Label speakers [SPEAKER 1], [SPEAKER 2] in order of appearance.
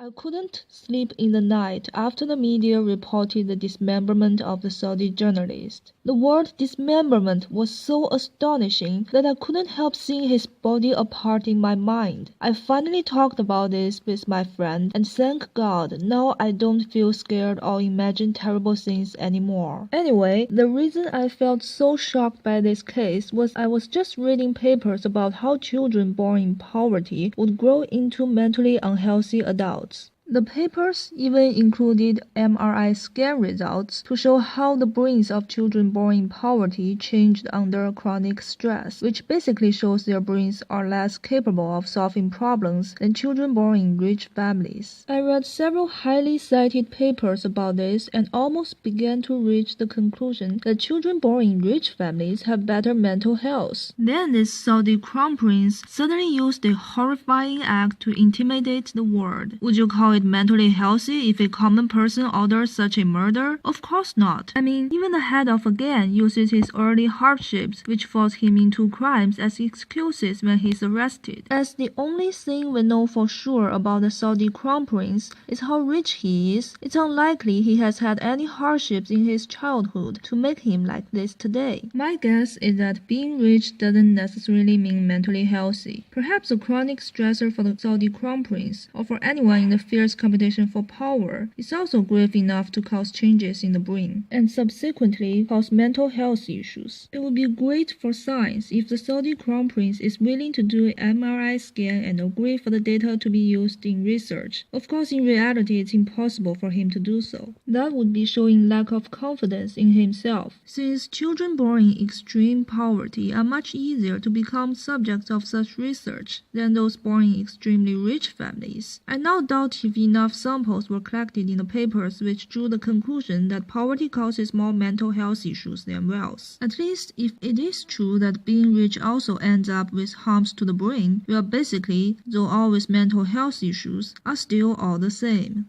[SPEAKER 1] I couldn't sleep in the night after the media reported the dismemberment of the Saudi journalist. The word dismemberment was so astonishing that I couldn't help seeing his body apart in my mind. I finally talked about this with my friend, and thank God, now I don't feel scared or imagine terrible things anymore. Anyway, the reason I felt so shocked by this case was I was just reading papers about how children born in poverty would grow into mentally unhealthy adults. The papers even included MRI scan results to show how the brains of children born in poverty changed under chronic stress, which basically shows their brains are less capable of solving problems than children born in rich families. I read several highly cited papers about this and almost began to reach the conclusion that children born in rich families have better mental health. Then this Saudi crown prince suddenly used a horrifying act to intimidate the world. Would you call it mentally healthy if a common person orders such a murder? Of course not. I mean, even the head of a gang uses his early hardships, which force him into crimes, as excuses when he's arrested. As the only thing we know for sure about the Saudi crown prince is how rich he is, it's unlikely he has had any hardships in his childhood to make him like this today. My guess is that being rich doesn't necessarily mean mentally healthy. Perhaps a chronic stressor for the Saudi crown prince, or for anyone in the fierce competition for power, is also grave enough to cause changes in the brain, and subsequently cause mental health issues. It would be great for science if the Saudi crown prince is willing to do an MRI scan and agree for the data to be used in research. Of course, in reality, it's impossible for him to do so. That would be showing lack of confidence in himself, since children born in extreme poverty are much easier to become subjects of such research than those born in extremely rich families. I now doubt if enough samples were collected in the papers which drew the conclusion that poverty causes more mental health issues than wealth. At least if it is true that being rich also ends up with harms to the brain, well basically, though all with mental health issues, are still all the same.